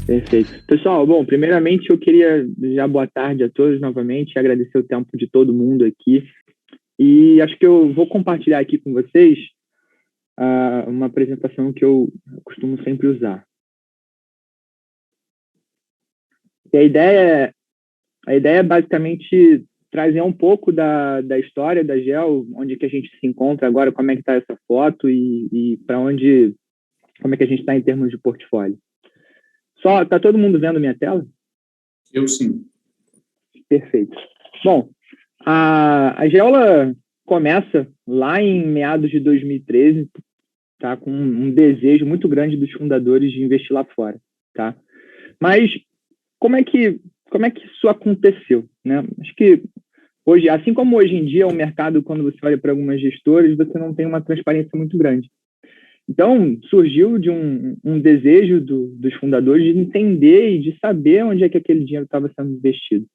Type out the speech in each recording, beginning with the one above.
Perfeito. Pessoal, bom, primeiramente eu queria já boa tarde a todos novamente, agradecer o tempo de todo mundo aqui. E acho que eu vou compartilhar aqui com vocês uma apresentação que eu costumo sempre usar. E a ideia é basicamente trazer um pouco da história da GEL, onde que a gente se encontra agora, como é que está essa foto e para onde, como é que a gente está em termos de portfólio. Só, tá todo mundo vendo minha tela? Eu sim. Perfeito. Bom, a GEL começa lá em meados de 2013, tá, com um desejo muito grande dos fundadores de investir lá fora, tá? Mas como é que isso aconteceu, né? Acho que hoje, assim como hoje em dia o mercado, quando você olha para algumas gestoras, você não tem uma transparência muito grande. Então, surgiu de um desejo dos fundadores de entender e de saber onde é que aquele dinheiro estava sendo investido.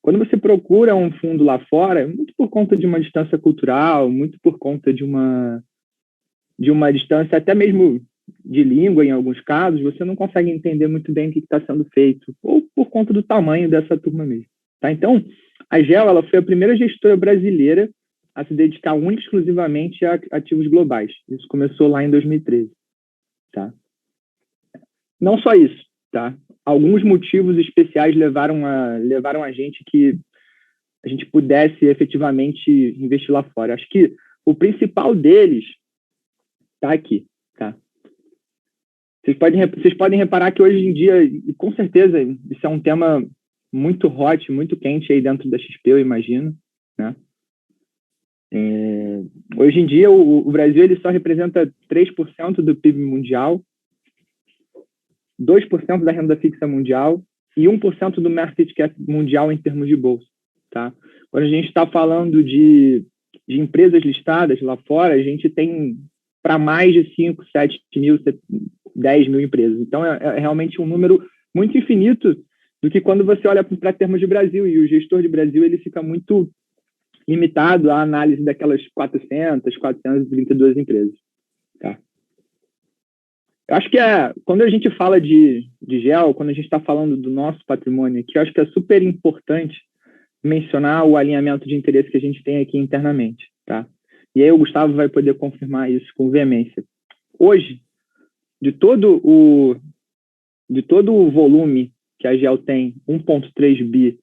Quando você procura um fundo lá fora, muito por conta de uma distância cultural, muito por conta de uma distância até mesmo de língua, em alguns casos, você não consegue entender muito bem o que está sendo feito, ou por conta do tamanho dessa turma mesmo. Tá? Então, a GEL ela foi a primeira gestora brasileira a se dedicar única e exclusivamente a ativos globais. Isso começou lá em 2013. Tá? Não só isso. Tá? Alguns motivos especiais levaram a gente que a gente pudesse efetivamente investir lá fora. Acho que o principal deles está aqui. Tá? Vocês podem reparar que hoje em dia, e com certeza, isso é um tema muito hot, muito quente aí dentro da XP, eu imagino, né? Hoje em dia, o Brasil ele só representa 3% do PIB mundial, 2% da renda fixa mundial e 1% do market cap mundial em termos de bolsa. Tá? Quando a gente está falando de empresas listadas lá fora, a gente tem para mais de 5, 7 mil, 10 mil empresas. Então, é realmente um número muito infinito do que quando você olha para termos de Brasil, e o gestor de Brasil ele fica muito limitado à análise daquelas 432 empresas. Tá? Eu acho que quando a gente fala de GEL, quando a gente está falando do nosso patrimônio aqui, eu acho que é super importante mencionar o alinhamento de interesse que a gente tem aqui internamente. Tá? E aí o Gustavo vai poder confirmar isso com veemência. Hoje, de todo o volume que a GEL tem, 1,3 bi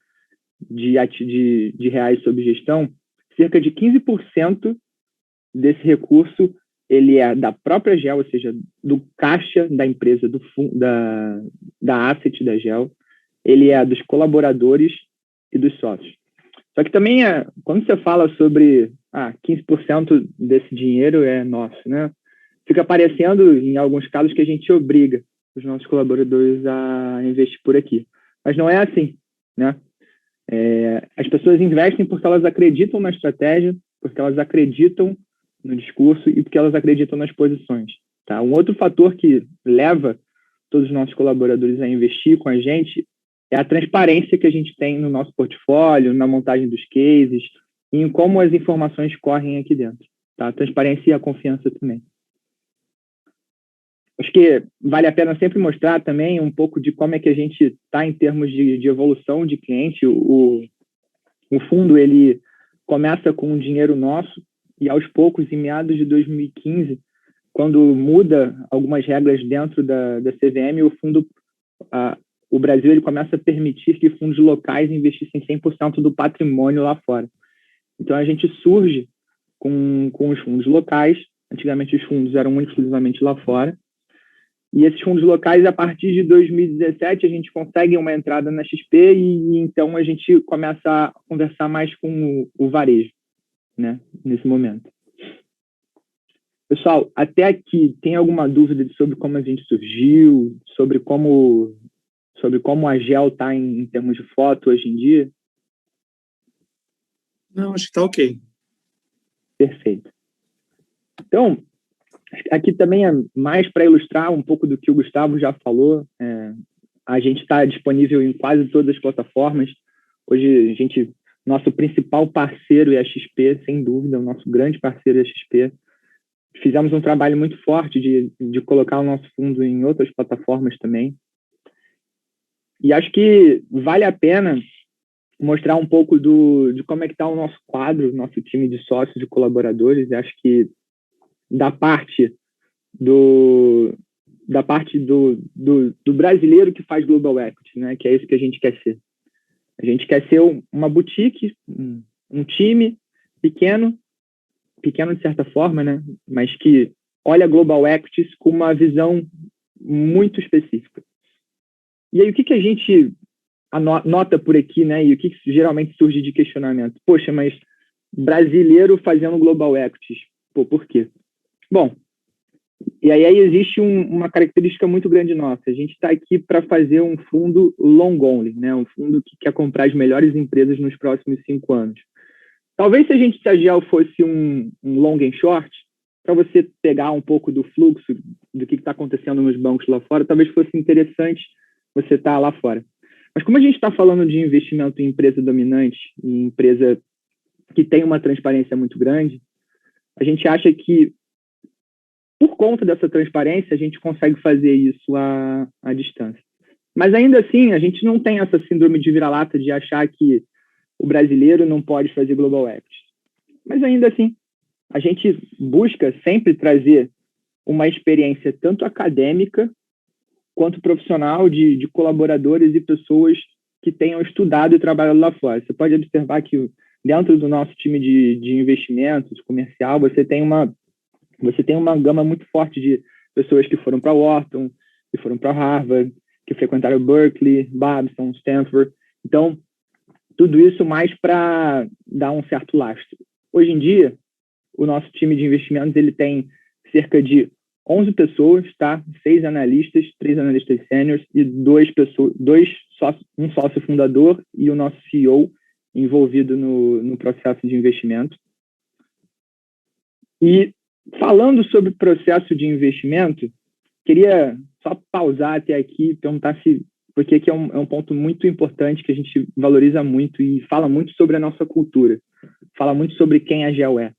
de reais sob gestão, cerca de 15% desse recurso ele é da própria GEL, ou seja, do caixa da empresa, da asset da GEL, ele é dos colaboradores e dos sócios. Só que também, quando você fala sobre 15% desse dinheiro é nosso, né? Fica parecendo, em alguns casos, que a gente obriga os nossos colaboradores a investir por aqui. Mas não é assim, né? As pessoas investem porque elas acreditam na estratégia, porque elas acreditam no discurso e porque elas acreditam nas posições. Tá? Um outro fator que leva todos os nossos colaboradores a investir com a gente é a transparência que a gente tem no nosso portfólio, na montagem dos cases, e em como as informações correm aqui dentro. Tá? A transparência e a confiança também. Acho que vale a pena sempre mostrar também um pouco de como é que a gente está em termos de evolução de cliente. O fundo ele começa com um dinheiro nosso e aos poucos, em meados de 2015, quando muda algumas regras dentro da CVM, o Brasil ele começa a permitir que fundos locais investissem 100% do patrimônio lá fora. Então a gente surge com os fundos locais. Antigamente os fundos eram exclusivamente lá fora. E esses fundos locais, a partir de 2017, a gente consegue uma entrada na XP e então a gente começa a conversar mais com o varejo, né, nesse momento. Pessoal, até aqui, tem alguma dúvida sobre como a gente surgiu, sobre como a GEL está em termos de foto hoje em dia? Não, acho que está ok. Perfeito. Então, aqui também é mais para ilustrar um pouco do que o Gustavo já falou. A gente está disponível em quase todas as plataformas. Hoje, nosso principal parceiro é a XP, sem dúvida, o nosso grande parceiro é a XP. Fizemos um trabalho muito forte de colocar o nosso fundo em outras plataformas também. E acho que vale a pena mostrar um pouco de como é que está o nosso quadro, nosso time de sócios e colaboradores. E acho que da parte do brasileiro que faz Global Equity, né? Que é isso que a gente quer ser. A gente quer ser uma boutique, um time pequeno de certa forma, né? Mas que olha Global Equities com uma visão muito específica. E aí, o que a gente nota por aqui, né? E o que geralmente surge de questionamento? Poxa, mas brasileiro fazendo Global Equities, pô, por quê? Bom, e aí existe uma característica muito grande nossa. A gente está aqui para fazer um fundo long only, né? Um fundo que quer comprar as melhores empresas nos próximos 5 anos. Talvez se a gente, se a Gel fosse um long and short, para você pegar um pouco do fluxo do que está acontecendo nos bancos lá fora, talvez fosse interessante você estar lá fora. Mas como a gente está falando de investimento em empresa dominante, em empresa que tem uma transparência muito grande, a gente acha que, por conta dessa transparência, a gente consegue fazer isso à distância. Mas ainda assim, a gente não tem essa síndrome de vira-lata de achar que o brasileiro não pode fazer Global Equity. Mas ainda assim, a gente busca sempre trazer uma experiência tanto acadêmica quanto profissional de colaboradores e pessoas que tenham estudado e trabalhado lá fora. Você pode observar que dentro do nosso time de investimentos comercial, você tem uma gama muito forte de pessoas que foram para Wharton, que foram para Harvard, que frequentaram Berkeley, Babson, Stanford. Então, tudo isso mais para dar um certo lastro. Hoje em dia, o nosso time de investimentos ele tem cerca de 11 pessoas, tá? 6 analistas, 3 analistas sêniores e um sócio fundador e o nosso CEO envolvido no processo de investimento. E falando sobre o processo de investimento, queria só pausar até aqui e perguntar porque aqui é um ponto muito importante que a gente valoriza muito e fala muito sobre a nossa cultura, fala muito sobre quem a Gel é.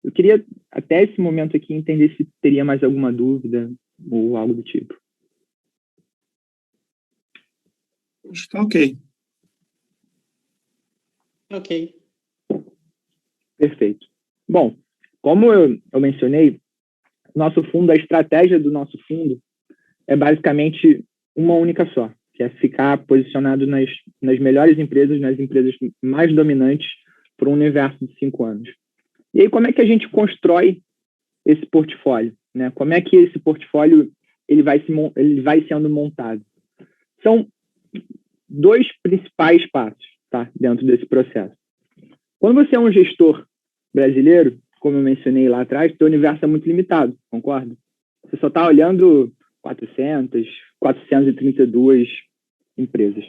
Eu queria, até esse momento aqui, entender se teria mais alguma dúvida ou algo do tipo. Acho que tá ok. Ok. Perfeito. Bom, como eu mencionei, nosso fundo, a estratégia do nosso fundo é basicamente uma única só, que é ficar posicionado nas melhores empresas, nas empresas mais dominantes por um universo de 5 anos. E aí, como é que a gente constrói esse portfólio, né? Como é que esse portfólio ele vai sendo montado? São 2 principais passos, tá? Dentro desse processo. Quando você é um gestor brasileiro, como eu mencionei lá atrás, seu universo é muito limitado, concorda? Você só está olhando 432 empresas.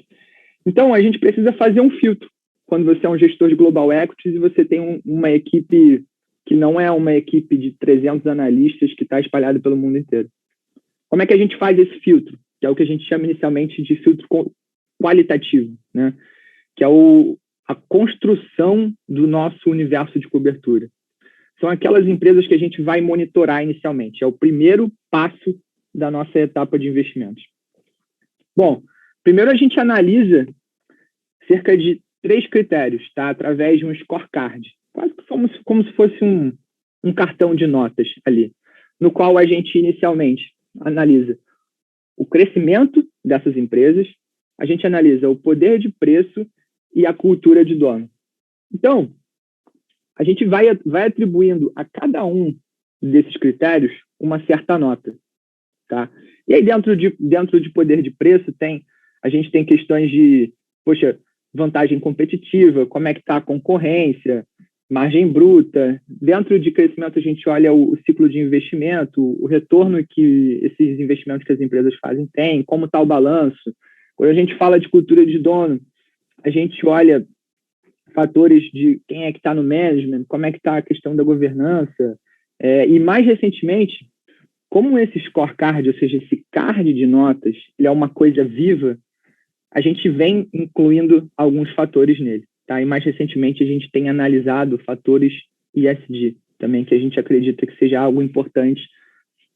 Então, a gente precisa fazer um filtro. Quando você é um gestor de Global Equities e você tem uma equipe que não é uma equipe de 300 analistas que está espalhada pelo mundo inteiro. Como é que a gente faz esse filtro? Que é o que a gente chama inicialmente de filtro qualitativo, né? Que é a construção do nosso universo de cobertura. São aquelas empresas que a gente vai monitorar inicialmente. É o primeiro passo da nossa etapa de investimentos. Bom, primeiro a gente analisa cerca de 3 critérios, tá? Através de um scorecard. Quase como se fosse um cartão de notas ali, no qual a gente inicialmente analisa o crescimento dessas empresas, a gente analisa o poder de preço e a cultura de dono. Então, a gente vai atribuindo a cada um desses critérios uma certa nota, tá? E aí dentro de poder de preço a gente tem questões de, vantagem competitiva, como é que está a concorrência, margem bruta. Dentro de crescimento, a gente olha o ciclo de investimento, o retorno que esses investimentos que as empresas fazem têm, como está o balanço. Quando a gente fala de cultura de dono, a gente olha fatores de quem é que está no management, como é que está a questão da governança. E mais recentemente, como esse scorecard, ou seja, esse card de notas, ele é uma coisa viva, a gente vem incluindo alguns fatores nele, tá? E mais recentemente a gente tem analisado fatores ESG também, que a gente acredita que seja algo importante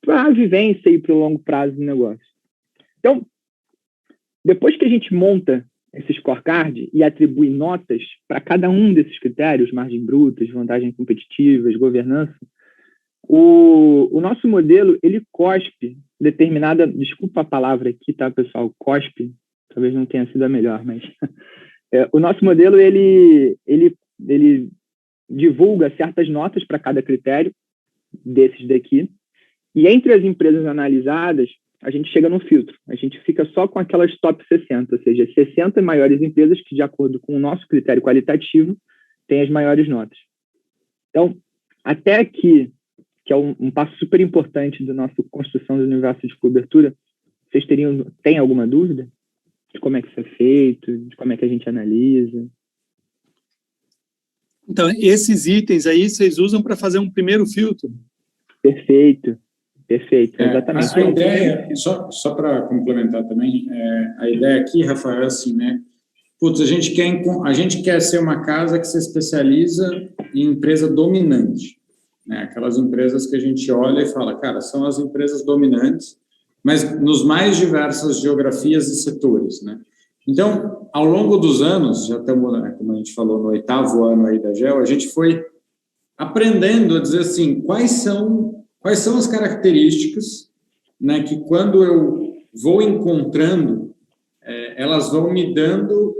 para a vivência e para o longo prazo do negócio. Então, depois que a gente monta esse scorecard e atribui notas para cada um desses critérios, margem bruta, vantagens competitivas, governança, o nosso modelo, ele cospe determinada, desculpa a palavra aqui, tá, pessoal, cospe, talvez não tenha sido a melhor, mas o nosso modelo, ele divulga certas notas para cada critério desses daqui, e entre as empresas analisadas, a gente chega no filtro. A gente fica só com aquelas top 60, ou seja, 60 maiores empresas que, de acordo com o nosso critério qualitativo, têm as maiores notas. Então, até aqui, que é um passo super importante da nossa construção do universo de cobertura, vocês têm alguma dúvida de como é que isso é feito, de como é que a gente analisa? Então, esses itens aí vocês usam para fazer um primeiro filtro? Perfeito, exatamente. A ideia, só para complementar também, a ideia aqui, Rafael, é assim, né? Putz, a gente quer ser uma casa que se especializa em empresa dominante, né? Aquelas empresas que a gente olha e fala, cara, são as empresas dominantes, mas nos mais diversas geografias e setores, né? Então, ao longo dos anos, já estamos, né, como a gente falou, no 8º ano aí da GEL, a gente foi aprendendo a dizer assim, quais são as características, né, que quando eu vou encontrando, elas vão me dando,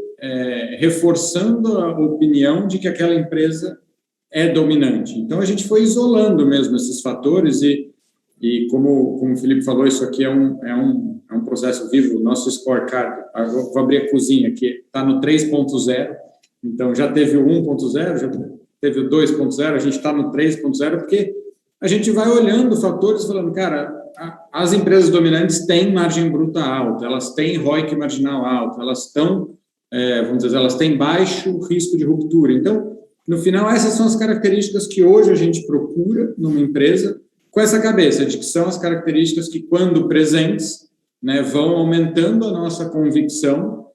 reforçando a opinião de que aquela empresa é dominante. Então, a gente foi isolando mesmo esses fatores e como o Felipe falou, isso aqui é um processo vivo, o nosso scorecard, vou abrir a cozinha aqui, está no 3.0, então já teve o 1.0, já teve o 2.0, a gente está no 3.0, porque a gente vai olhando fatores falando, cara, as empresas dominantes têm margem bruta alta, elas têm ROIC marginal alto, elas estão, vamos dizer, elas têm baixo risco de ruptura. Então, no final, essas são as características que hoje a gente procura numa empresa, com essa cabeça de que são as características que, quando presentes, né, vão aumentando a nossa convicção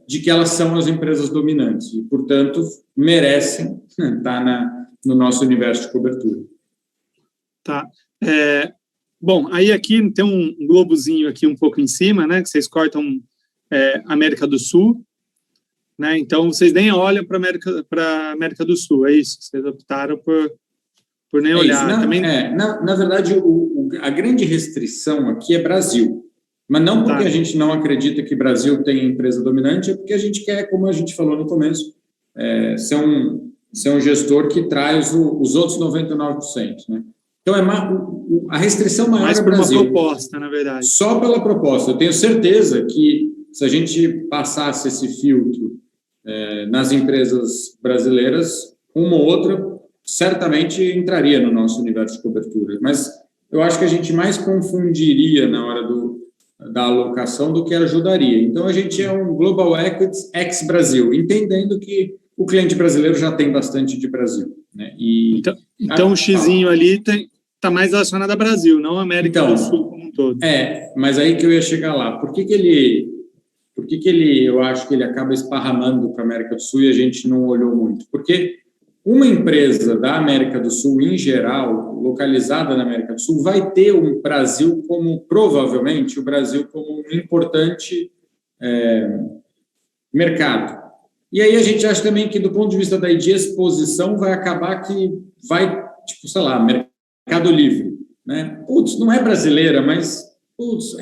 de que elas são as empresas dominantes e, portanto, merecem estar no nosso universo de cobertura. Tá. Bom, aí aqui tem um globozinho aqui um pouco em cima, né, que vocês cortam América do Sul, né, então vocês nem olham para América do Sul, é isso? Vocês optaram por nem olhar. Isso, também... na verdade, a grande restrição aqui é Brasil, mas não porque a gente não acredita que Brasil tem empresa dominante, é porque a gente quer, como a gente falou no começo, ser um gestor que traz os outros 99%, né? Então, a restrição maior é Brasil. Mais por uma proposta, na verdade. Só pela proposta. Eu tenho certeza que, se a gente passasse esse filtro nas empresas brasileiras, uma ou outra certamente entraria no nosso universo de cobertura. Mas eu acho que a gente mais confundiria na hora da alocação do que ajudaria. Então, a gente é um Global Equities ex-Brasil, entendendo que o cliente brasileiro já tem bastante de Brasil, né? Então o xizinho ali está mais relacionado ao Brasil, não à América do Sul como um todo. Mas aí que eu ia chegar lá. Por que ele, eu acho que ele acaba esparramando para a América do Sul e a gente não olhou muito? Porque uma empresa da América do Sul, em geral, localizada na América do Sul, vai ter o Brasil provavelmente, o Brasil como um importante mercado. E aí a gente acha também que, do ponto de vista de exposição, vai acabar que vai, tipo, sei lá, Mercado Livre, né? Putz, não é brasileira, mas, putz,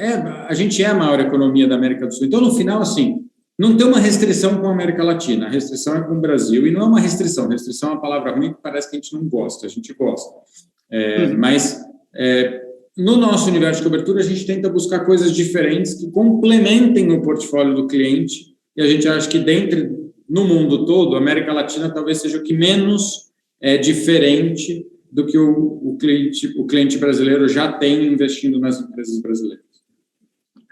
a gente é a maior economia da América do Sul. Então, no final, assim, não tem uma restrição com a América Latina, a restrição é com o Brasil, e não é uma restrição é uma palavra ruim que parece que a gente não gosta, a gente gosta. Mas, no nosso universo de cobertura, a gente tenta buscar coisas diferentes que complementem o portfólio do cliente, e a gente acha que no mundo todo, a América Latina talvez seja o que menos é diferente do que o cliente brasileiro já tem investindo nas empresas brasileiras.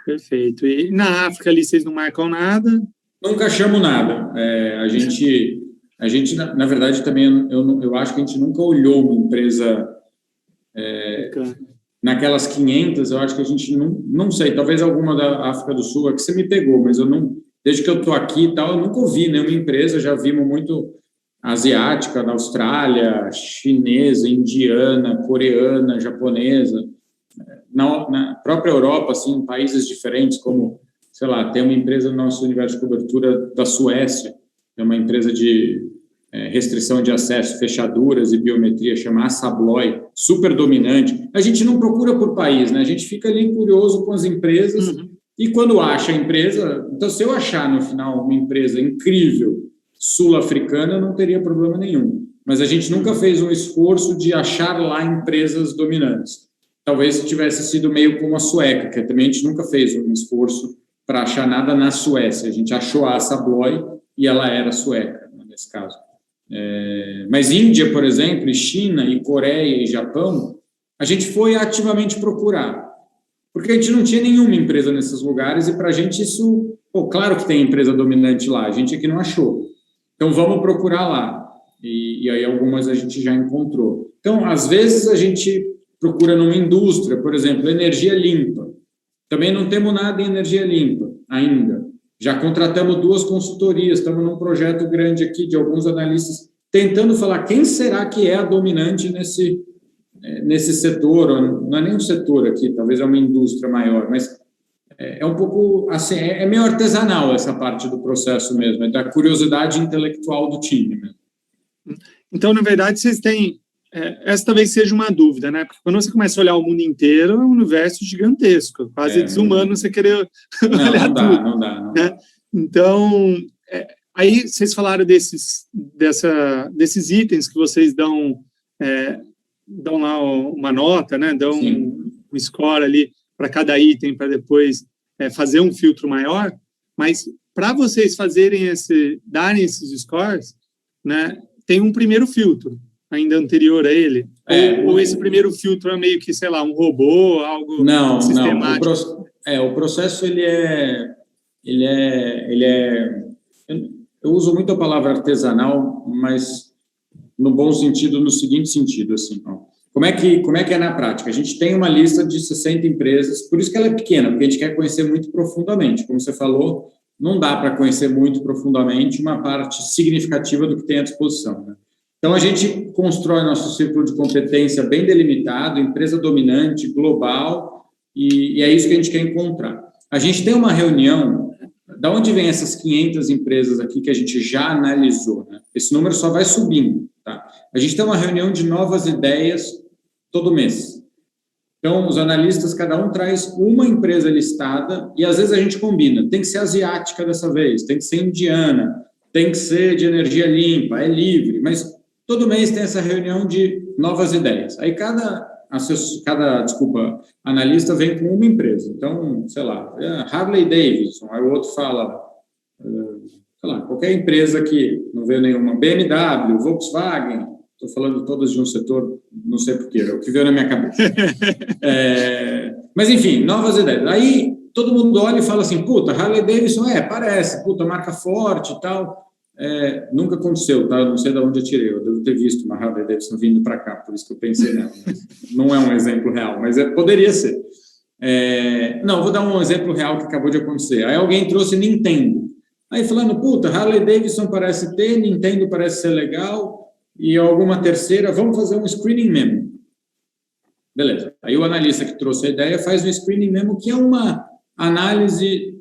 Perfeito. E na África ali vocês não marcam nada? Nunca achamos nada. A gente na verdade, também, eu acho que a gente nunca olhou uma empresa naquelas 500, eu acho que a gente não sei, talvez alguma da África do Sul, é que você me pegou, mas eu não... Desde que eu estou aqui e tal, eu nunca ouvi nenhuma empresa, já vimos muito asiática, na Austrália, chinesa, indiana, coreana, japonesa, na própria Europa, assim, em países diferentes como, sei lá, tem uma empresa no nosso universo de cobertura da Suécia, é uma empresa de restrição de acesso, fechaduras e biometria, chama Assa Abloy, super dominante. A gente não procura por país, né? A gente fica ali curioso com as empresas e quando acha a empresa... Então, se eu achar no final uma empresa incrível, sul-africana, não teria problema nenhum. Mas a gente nunca fez um esforço de achar lá empresas dominantes. Talvez tivesse sido meio como a sueca, que também a gente nunca fez um esforço para achar nada na Suécia. A gente achou a Assa Abloy e ela era sueca, nesse caso. Mas Índia, por exemplo, e China, e Coreia, e Japão, a gente foi ativamente procurar. Porque a gente não tinha nenhuma empresa nesses lugares e para a gente isso... claro que tem empresa dominante lá, a gente aqui não achou. Então, vamos procurar lá. E aí algumas a gente já encontrou. Então, às vezes a gente procura numa indústria, por exemplo, energia limpa. Também não temos nada em energia limpa ainda. Já contratamos 2 consultorias, estamos num projeto grande aqui de alguns analistas tentando falar quem será que é a dominante nesse setor. Não é nem um setor aqui, talvez é uma indústria maior, mas é um pouco assim, é meio artesanal essa parte do processo mesmo, é da curiosidade intelectual do time mesmo. Então, na verdade, vocês têm... essa talvez seja uma dúvida, né? Porque quando você começa a olhar o mundo inteiro, é um universo gigantesco, quase desumano você querer olhar tudo. Não dá. Né? Então, aí vocês falaram desses itens que vocês dão lá uma nota, né? Dão um score ali para cada item, para depois fazer um filtro maior, mas para vocês darem esses scores, né? Tem um primeiro filtro, ainda anterior a ele? Ou esse primeiro filtro é meio que, sei lá, um robô, algo sistemático? Não. O processo, ele é... Eu uso muito a palavra artesanal, mas no bom sentido, no seguinte sentido, assim, ó. Como é que é na prática? A gente tem uma lista de 60 empresas, por isso que ela é pequena, porque a gente quer conhecer muito profundamente. Como você falou, não dá para conhecer muito profundamente uma parte significativa do que tem à disposição, né? Então, a gente constrói nosso círculo de competência bem delimitado, empresa dominante, global, e é isso que a gente quer encontrar. A gente tem uma reunião, da onde vem essas 500 empresas aqui que a gente já analisou, né? Esse número só vai subindo, tá? A gente tem uma reunião de novas ideias todo mês. Então, os analistas, cada um traz uma empresa listada e, às vezes, a gente combina. Tem que ser asiática dessa vez, tem que ser indiana, tem que ser de energia limpa, é livre, mas todo mês tem essa reunião de novas ideias. Aí, cada analista vem com uma empresa. Então, sei lá, Harley Davidson, aí o outro fala, sei lá, qualquer empresa que não veio nenhuma, BMW, Volkswagen, estou falando todas de um setor, não sei porquê, é o que veio na minha cabeça. Mas, enfim, novas ideias. Aí, todo mundo olha e fala assim, puta, Harley Davidson, parece, puta, marca forte e tal. Nunca aconteceu, tá? Eu não sei de onde eu tirei, eu devo ter visto uma Harley Davidson vindo para cá, por isso que eu pensei nela. Não é um exemplo real, mas poderia ser. Não, vou dar um exemplo real que acabou de acontecer. Aí alguém trouxe Nintendo. Aí falando, puta, Harley Davidson parece ter, Nintendo parece ser legal, e alguma terceira, vamos fazer um screening memo. Beleza. Aí o analista que trouxe a ideia faz um screening memo, que é uma análise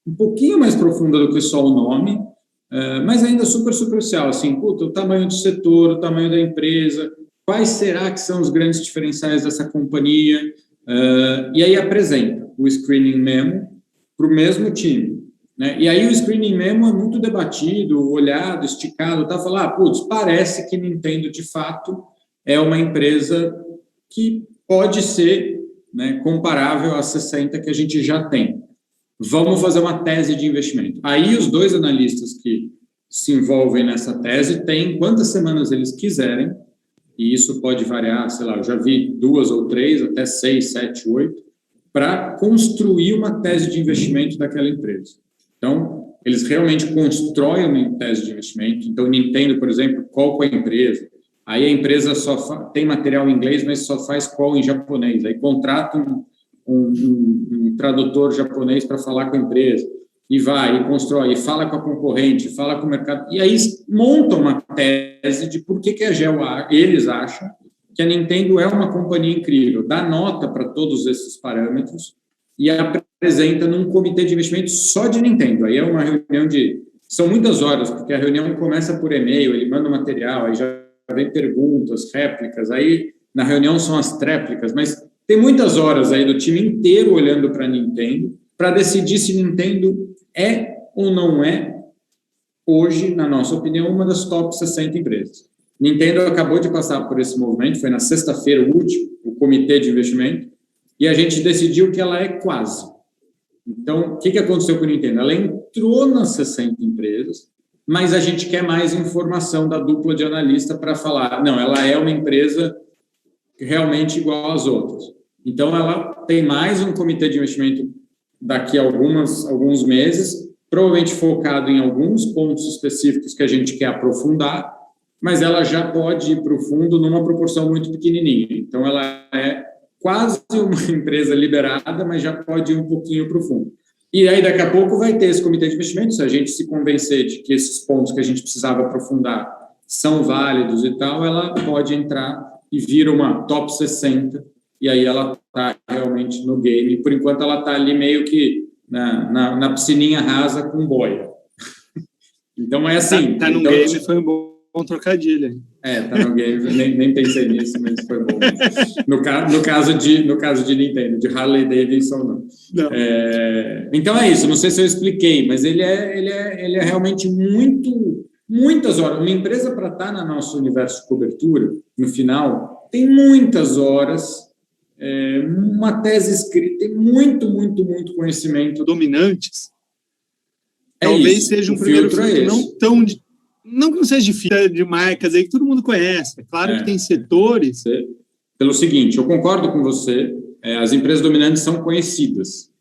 um pouquinho mais profunda do que só o nome, mas ainda super superficial, assim, puta, o tamanho do setor, o tamanho da empresa, quais será que são os grandes diferenciais dessa companhia, e aí apresenta o screening memo para o mesmo time. Né? E aí o screening memo é muito debatido, olhado, esticado, tá? Falar, putz, parece que Nintendo, de fato, é uma empresa que pode ser, né, comparável às 60 que a gente já tem. Vamos fazer uma tese de investimento. Aí os 2 analistas que se envolvem nessa tese têm quantas semanas eles quiserem, e isso pode variar, sei lá, eu já vi 2 ou 3, até 6, 7, 8, para construir uma tese de investimento daquela empresa. Então, eles realmente constroem uma tese de investimento. Então, Nintendo, por exemplo, qual é a empresa? Aí a empresa só tem material em inglês, mas só faz call em japonês. Aí contrata um tradutor japonês para falar com a empresa. E vai, e constrói, e fala com a concorrente, fala com o mercado. E aí montam uma tese de por que a Geo, eles acham que a Nintendo é uma companhia incrível. Dá nota para todos esses parâmetros e apresenta num comitê de investimento só de Nintendo. Aí é uma reunião são muitas horas, porque a reunião começa por e-mail, ele manda o material, aí já vem perguntas, réplicas, aí na reunião são as tréplicas, mas tem muitas horas aí do time inteiro olhando para a Nintendo, para decidir se Nintendo é ou não é, hoje, na nossa opinião, uma das top 60 empresas. Nintendo acabou de passar por esse movimento, foi na sexta-feira o último, o comitê de investimento, e a gente decidiu que ela é quase. Então, o que aconteceu com a Nintendo? Ela entrou nas 60 empresas, mas a gente quer mais informação da dupla de analista para falar, não, ela é uma empresa realmente igual às outras. Então, ela tem mais um comitê de investimento daqui a alguns meses, provavelmente focado em alguns pontos específicos que a gente quer aprofundar, mas ela já pode ir para o fundo numa proporção muito pequenininha. Então, ela é quase uma empresa liberada, mas já pode ir um pouquinho para o fundo. E aí, daqui a pouco, vai ter esse comitê de investimentos, se a gente se convencer de que esses pontos que a gente precisava aprofundar são válidos e tal, ela pode entrar e vir uma top 60, e aí ela está realmente no game. Por enquanto, ela está ali meio que na piscininha rasa com boia. Então, é assim... Tá no então, game, foi um bom trocadilho. Tá no game, nem pensei nisso, mas foi bom. No caso de Nintendo, de Harley Davidson, não. Então é isso, não sei se eu expliquei, mas ele é realmente muitas horas. Uma empresa para estar no nosso universo de cobertura, no final, tem muitas horas, uma tese escrita, tem muito conhecimento. Dominantes. Talvez seja um primeiro filtro não que não seja difícil, de marcas aí que todo mundo conhece. É claro que tem setores. Pelo seguinte, eu concordo com você, as empresas dominantes são conhecidas.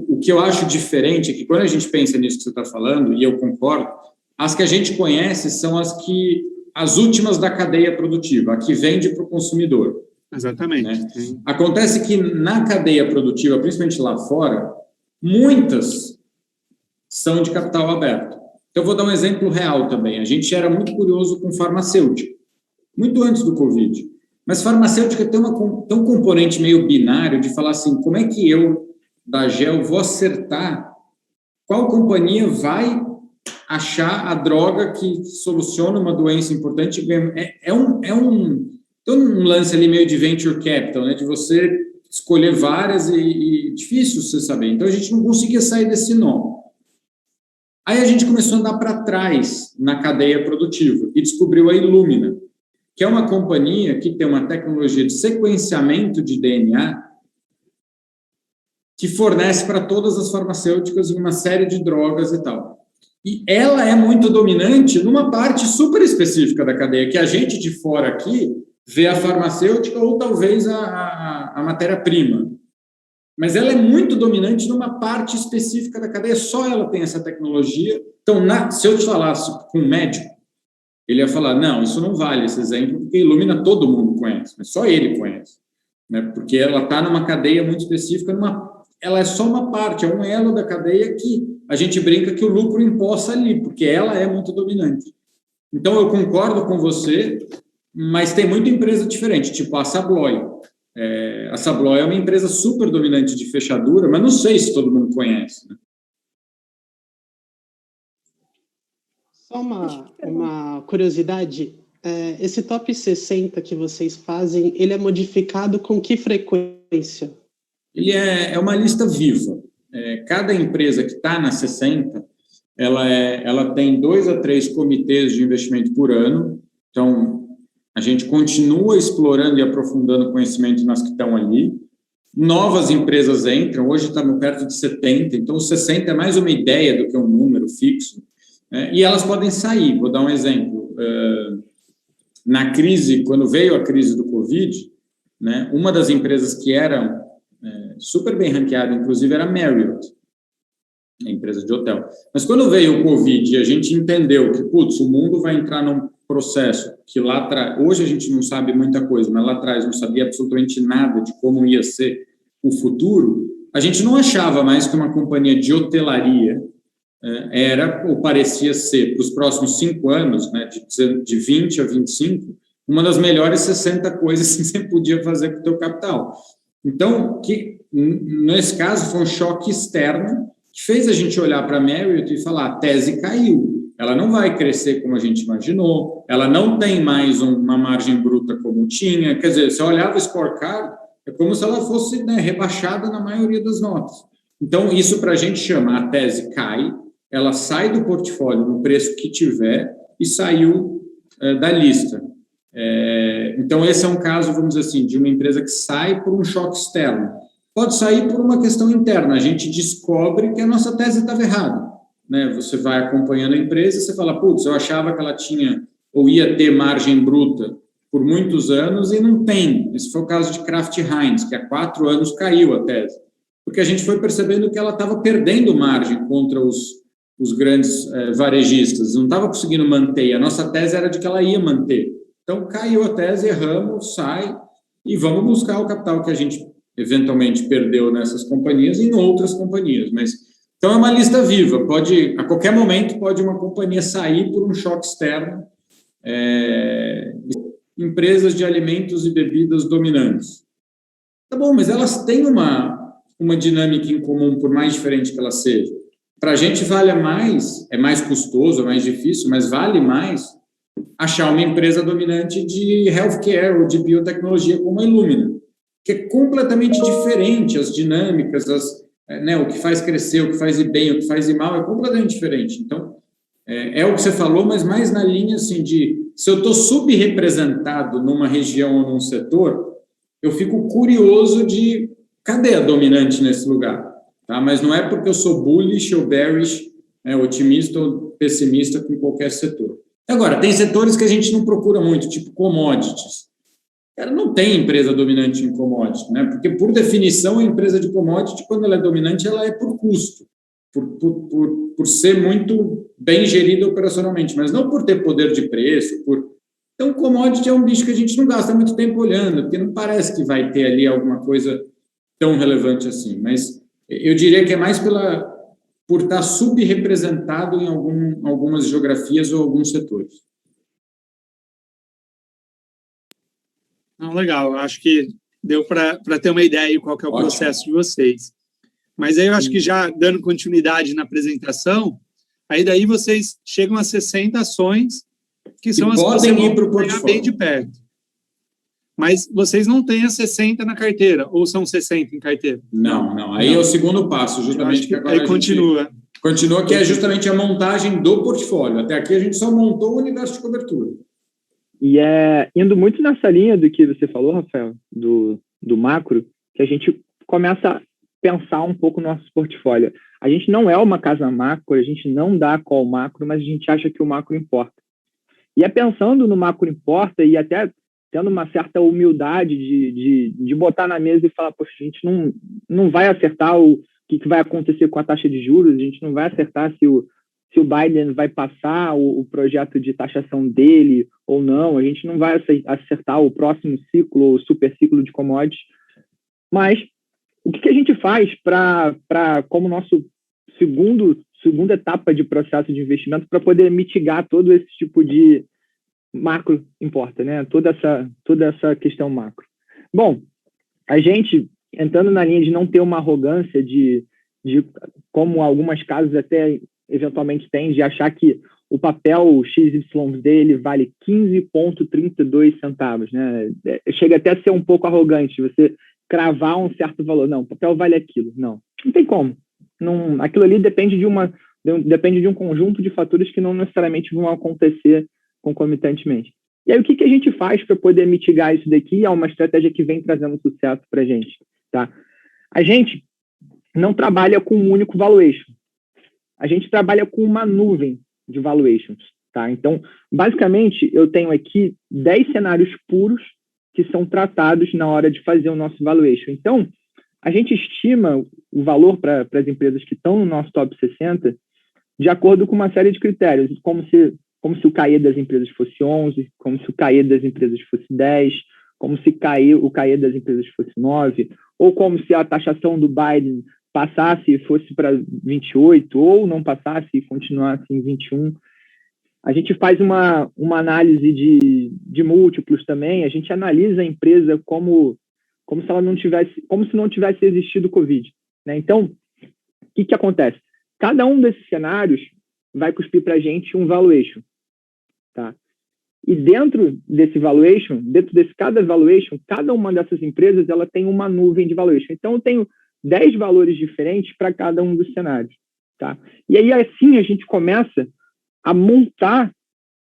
O que eu acho diferente é que quando a gente pensa nisso que você está falando, e eu concordo, as que a gente conhece são as últimas da cadeia produtiva, a que vende para o consumidor. Exatamente. Né? Acontece que na cadeia produtiva, principalmente lá fora, muitas são de capital aberto. Então, eu vou dar um exemplo real também. A gente era muito curioso com farmacêutica, muito antes do Covid. Mas farmacêutica tem um componente meio binário de falar assim, como é que eu, da GEL, vou acertar qual companhia vai achar a droga que soluciona uma doença importante? Tem um lance ali meio de venture capital, né, de você escolher várias e difícil você saber. Então, a gente não conseguia sair desse nó. Aí a gente começou a andar para trás na cadeia produtiva e descobriu a Illumina, que é uma companhia que tem uma tecnologia de sequenciamento de DNA que fornece para todas as farmacêuticas uma série de drogas e tal. E ela é muito dominante numa parte super específica da cadeia, que a gente de fora aqui vê a farmacêutica ou talvez a matéria-prima. Mas ela é muito dominante numa parte específica da cadeia, só ela tem essa tecnologia. Então, se eu te falasse com um médico, ele ia falar, não, isso não vale esse exemplo, porque Illumina todo mundo conhece, mas só ele conhece. Né? Porque ela está numa cadeia muito específica, ela é só uma parte, é um elo da cadeia que a gente brinca que o lucro empossa ali, porque ela é muito dominante. Então, eu concordo com você, mas tem muita empresa diferente, tipo a Sabloy. A Sabloy é uma empresa super dominante de fechadura, mas não sei se todo mundo conhece. Né? Só uma curiosidade, esse top 60 que vocês fazem, ele é modificado com que frequência? Ele é uma lista viva. Cada empresa que está na 60, ela tem 2 a 3 comitês de investimento por ano, então a gente continua explorando e aprofundando conhecimento nas que estão ali. Novas empresas entram, hoje estamos perto de 70, então 60 é mais uma ideia do que um número fixo. E elas podem sair, vou dar um exemplo. Na crise, quando veio a crise do Covid, né, uma das empresas que era super bem ranqueada, inclusive, era a Marriott, a empresa de hotel. Mas quando veio o Covid e a gente entendeu que, o mundo vai entrar num processo que lá atrás, hoje a gente não sabe muita coisa, mas lá atrás não sabia absolutamente nada de como ia ser o futuro, a gente não achava mais que uma companhia de hotelaria era, ou parecia ser, para os próximos 5 anos, né, de 20 a 25, uma das melhores 60 coisas que você podia fazer com o teu capital. Então, nesse caso, foi um choque externo que fez a gente olhar para a Marriott e falar, a tese caiu, ela não vai crescer como a gente imaginou, ela não tem mais uma margem bruta como tinha, quer dizer, se eu olhava o scorecard, é como se ela fosse, né, rebaixada na maioria das notas. Então, isso para a gente chama, a tese cai, ela sai do portfólio no preço que tiver e saiu da lista. Então, esse é um caso, vamos dizer assim, de uma empresa que sai por um choque externo. Pode sair por uma questão interna, a gente descobre que a nossa tese estava errada. Né? Você vai acompanhando a empresa e você fala, putz, eu achava que ela tinha ou ia ter margem bruta por muitos anos e não tem. Esse foi o caso de Kraft Heinz, que há 4 anos caiu a tese. Porque a gente foi percebendo que ela estava perdendo margem contra os grandes varejistas, não estava conseguindo manter. A nossa tese era de que ela ia manter. Então, caiu a tese, erramos, sai, e vamos buscar o capital que a gente eventualmente perdeu nessas companhias em outras companhias. Mas, então, é uma lista viva. A qualquer momento, pode uma companhia sair por um choque externo. Empresas de alimentos e bebidas dominantes. Tá bom, mas elas têm uma dinâmica em comum, por mais diferente que ela seja. Para a gente vale mais, é mais custoso, é mais difícil, mas vale mais achar uma empresa dominante de healthcare ou de biotecnologia como a Illumina, que é completamente diferente, as dinâmicas, o que faz crescer, o que faz ir bem, o que faz ir mal, é completamente diferente. Então, é o que você falou, mas mais na linha assim, se eu estou subrepresentado numa região ou num setor, eu fico curioso de cadê a dominante nesse lugar? Tá? Mas não é porque eu sou bullish ou bearish, otimista ou pessimista com qualquer setor. Agora, tem setores que a gente não procura muito, tipo commodities. Cara, não tem empresa dominante em commodity, né? Porque, por definição, a empresa de commodity, quando ela é dominante, ela é por custo, por ser muito bem gerida operacionalmente, mas não por ter poder de preço. Então, commodity é um bicho que a gente não gasta muito tempo olhando, porque não parece que vai ter ali alguma coisa tão relevante assim. Mas eu diria que é mais por estar subrepresentado em algumas geografias ou alguns setores. Não, legal, acho que deu para ter uma ideia de qual que é o Ótimo. processo de vocês. Mas aí eu acho que já dando continuidade na apresentação, aí daí vocês chegam a 60 ações, que são as que vocês vão pegar bem de perto. Mas vocês não têm as 60 na carteira, ou são 60 em carteira? Não. Aí é o segundo passo, justamente. Que agora aí continua. Continua, que é justamente a montagem do portfólio. Até aqui a gente só montou o universo de cobertura. E indo muito nessa linha do que você falou, Rafael, do macro, que a gente começa a pensar um pouco no nosso portfólio. A gente não é uma casa macro, a gente não dá call macro, mas a gente acha que o macro importa. E pensando no macro importa e até tendo uma certa humildade de botar na mesa e falar, poxa, a gente não vai acertar o que vai acontecer com a taxa de juros, a gente não vai acertar se o Biden vai passar o projeto de taxação dele ou não, a gente não vai acertar o próximo ciclo ou super ciclo de commodities. Mas o que a gente faz como nosso segunda etapa de processo de investimento para poder mitigar todo esse tipo de macro importa, né? Toda essa questão macro. Bom, a gente, entrando na linha de não ter uma arrogância de como algumas casas até eventualmente têm, de achar que o papel XYZ dele vale 15,32 centavos, né? Chega até a ser um pouco arrogante você cravar um certo valor. Não, o papel vale aquilo. Não tem como. Não, aquilo ali depende de um conjunto de fatores que não necessariamente vão acontecer concomitantemente. E aí, o que a gente faz para poder mitigar isso daqui? É uma estratégia que vem trazendo sucesso para a gente. Tá? A gente não trabalha com um único valuation. A gente trabalha com uma nuvem de valuations. Tá? Então, basicamente, eu tenho aqui 10 cenários puros que são tratados na hora de fazer o nosso valuation. Então, a gente estima o valor para as empresas que estão no nosso top 60 de acordo com uma série de critérios, como se o CAE das empresas fosse 11, como se o CAE das empresas fosse 10, como se o CAE das empresas fosse 9, ou como se a taxação do Biden passasse e fosse para 28, ou não passasse e continuasse em 21. A gente faz uma análise de múltiplos também, a gente analisa a empresa como como se não tivesse existido o Covid, né? Então, o que acontece? Cada um desses cenários vai cuspir para a gente um valuation, tá? E dentro desse valuation, cada valuation, cada uma dessas empresas, ela tem uma nuvem de valuation. Então, eu tenho 10 valores diferentes para cada um dos cenários, tá? E aí, assim, a gente começa a montar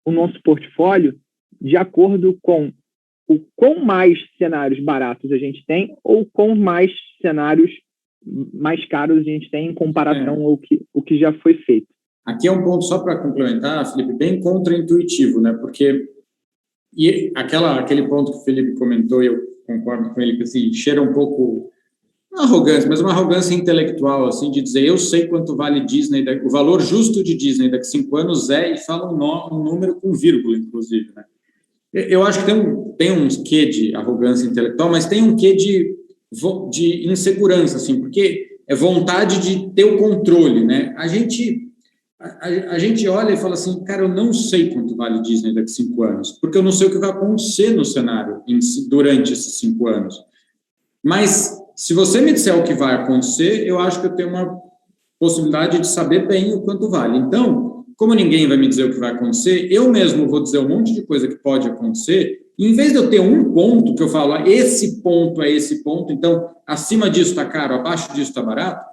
o nosso portfólio de acordo com o quão mais cenários baratos a gente tem ou com mais cenários mais caros a gente tem em comparação ao que já foi feito. Aqui é um ponto só para complementar, Felipe, bem contraintuitivo, né? Porque aquele ponto que o Felipe comentou, eu concordo com ele, que assim, cheira um pouco arrogância, mas uma arrogância intelectual, assim, de dizer, eu sei quanto vale Disney, o valor justo de Disney daqui a 5 anos e fala um número com vírgula, inclusive, né? Eu acho que tem uns quê de arrogância intelectual, mas tem um quê de insegurança, assim, porque é vontade de ter o controle, né? A gente olha e fala assim, cara, eu não sei quanto vale Disney daqui a 5 anos, porque eu não sei o que vai acontecer no cenário durante esses 5 anos. Mas, se você me disser o que vai acontecer, eu acho que eu tenho uma possibilidade de saber bem o quanto vale. Então, como ninguém vai me dizer o que vai acontecer, eu mesmo vou dizer um monte de coisa que pode acontecer, e em vez de eu ter um ponto que eu falo, esse ponto é esse ponto, então, acima disso está caro, abaixo disso está barato,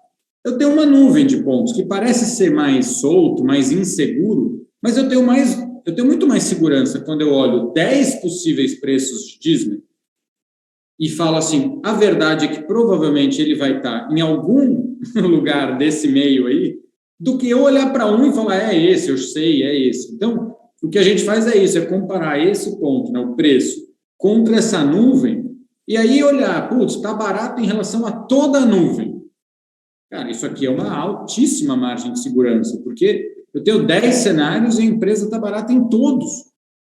eu tenho uma nuvem de pontos que parece ser mais solto, mais inseguro, mas eu tenho muito mais segurança quando eu olho 10 possíveis preços de Disney e falo assim, a verdade é que provavelmente ele vai estar em algum lugar desse meio aí, do que eu olhar para um e falar, é esse, eu sei, é esse. Então, o que a gente faz é isso, é comparar esse ponto, né, o preço, contra essa nuvem, e aí olhar, putz, está barato em relação a toda a nuvem. Cara, isso aqui é uma altíssima margem de segurança, porque eu tenho 10 cenários e a empresa está barata em todos.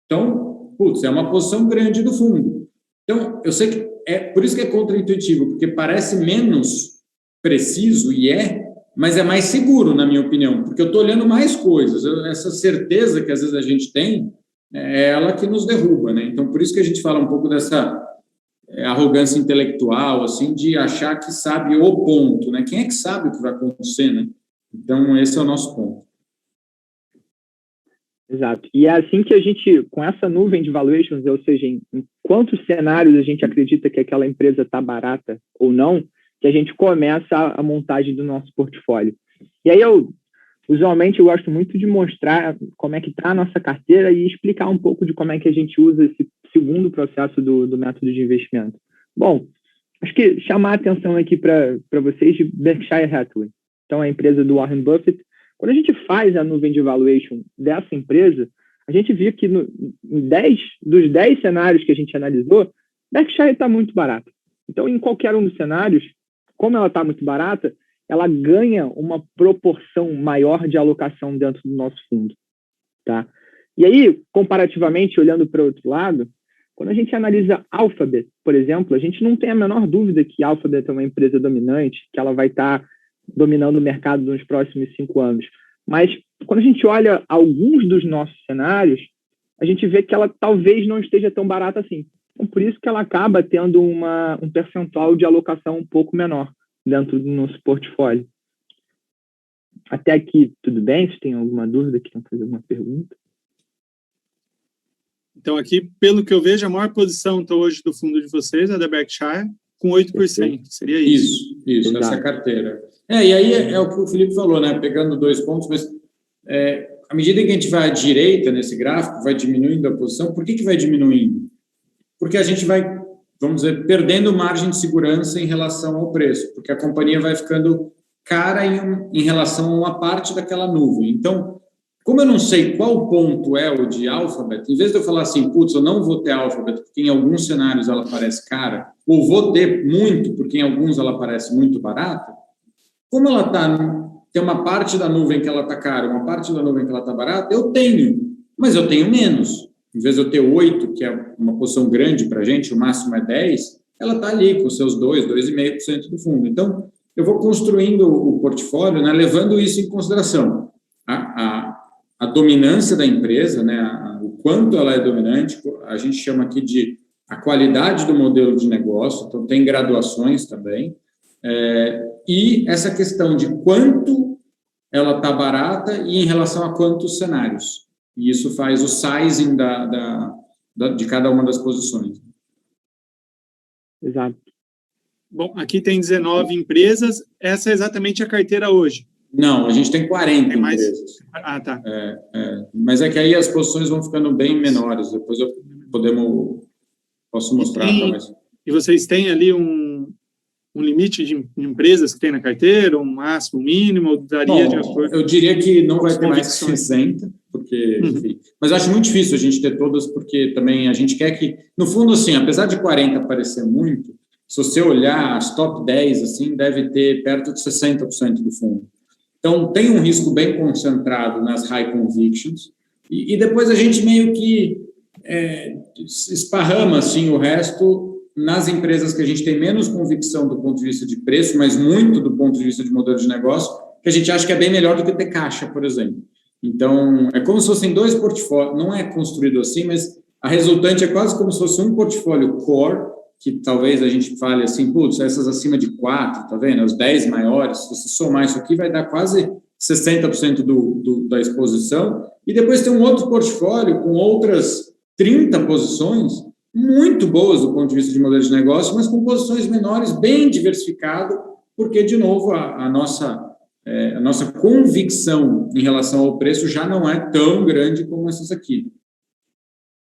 Então, putz, é uma posição grande do fundo. Então, eu sei que por isso que é contraintuitivo, porque parece menos preciso, mas é mais seguro, na minha opinião, porque eu estou olhando mais coisas. Essa certeza que às vezes a gente tem, é ela que nos derruba, né? Então, por isso que a gente fala um pouco dessa arrogância intelectual, assim, de achar que sabe o ponto, né? Quem é que sabe o que vai acontecer, né? Então, esse é o nosso ponto. Exato. E é assim que a gente, com essa nuvem de valuations, ou seja, em quantos cenários a gente acredita que aquela empresa está barata ou não, que a gente começa a montagem do nosso portfólio. E aí, usualmente, eu gosto muito de mostrar como é que está a nossa carteira e explicar um pouco de como é que a gente usa esse segundo processo do método de investimento. Bom, acho que chamar a atenção aqui para vocês de Berkshire Hathaway. Então, a empresa do Warren Buffett. Quando a gente faz a nuvem de valuation dessa empresa, a gente viu que dos 10 cenários que a gente analisou, Berkshire está muito barato. Então, em qualquer um dos cenários, como ela está muito barata, ela ganha uma proporção maior de alocação dentro do nosso fundo, tá? E aí, comparativamente, olhando para o outro lado, quando a gente analisa Alphabet, por exemplo, a gente não tem a menor dúvida que Alphabet é uma empresa dominante, que ela vai estar dominando o mercado nos próximos 5 anos. Mas, quando a gente olha alguns dos nossos cenários, a gente vê que ela talvez não esteja tão barata assim. Então, por isso que ela acaba tendo um percentual de alocação um pouco menor dentro do nosso portfólio. Até aqui, tudo bem? Se tem alguma dúvida, querem fazer alguma pergunta? Então, aqui, pelo que eu vejo, a maior posição então, hoje do fundo de vocês é da Berkshire, com 8%. Seria isso? Isso, essa carteira. E aí é o que o Felipe falou, né? Pegando 2 pontos, mas à medida que a gente vai à direita nesse gráfico, vai diminuindo a posição. Por que vai diminuindo? Porque a gente vai, vamos dizer, perdendo margem de segurança em relação ao preço, porque a companhia vai ficando cara em relação a uma parte daquela nuvem. Então, como eu não sei qual ponto é o de Alphabet, em vez de eu falar assim, putz, eu não vou ter Alphabet porque em alguns cenários ela parece cara, ou vou ter muito porque em alguns ela parece muito barata, como ela tem uma parte da nuvem que ela está cara, uma parte da nuvem que ela está barata, eu tenho, mas eu tenho menos. Em vez de eu ter 8, que é uma posição grande para a gente, o máximo é 10, ela está ali com seus 2,5% do fundo. Então, eu vou construindo o portfólio, né, levando isso em consideração. A dominância da empresa, né, o quanto ela é dominante, a gente chama aqui de a qualidade do modelo de negócio, então tem graduações também, e essa questão de quanto ela está barata e em relação a quantos cenários. E isso faz o sizing de cada uma das posições. Exato. Bom, aqui tem 19 empresas. Essa é exatamente a carteira hoje. Não, a gente tem 40 empresas. Ah, tá. Mas é que aí as posições vão ficando bem menores. Depois posso mostrar. E vocês têm ali um limite de empresas que tem na carteira, um máximo, um mínimo, ou daria de acordo? Eu diria que não vai ter mais que 60, porque, enfim, mas acho muito difícil a gente ter todas, porque também a gente quer que, no fundo, assim, apesar de 40 parecer muito, se você olhar as top 10, assim, deve ter perto de 60% do fundo. Então, tem um risco bem concentrado nas high convictions, e depois a gente meio que esparrama, assim, o resto nas empresas que a gente tem menos convicção do ponto de vista de preço, mas muito do ponto de vista de modelo de negócio, que a gente acha que é bem melhor do que ter caixa, por exemplo. Então, é como se fossem 2 portfólios, não é construído assim, mas a resultante é quase como se fosse um portfólio core, que talvez a gente fale assim, putz, essas acima de 4, tá vendo? Os 10 maiores, se você somar isso aqui, vai dar quase 60% da exposição, e depois tem um outro portfólio com outras 30 posições, muito boas do ponto de vista de modelo de negócio, mas com posições menores, bem diversificado, porque, de novo, a nossa convicção em relação ao preço já não é tão grande como essas aqui.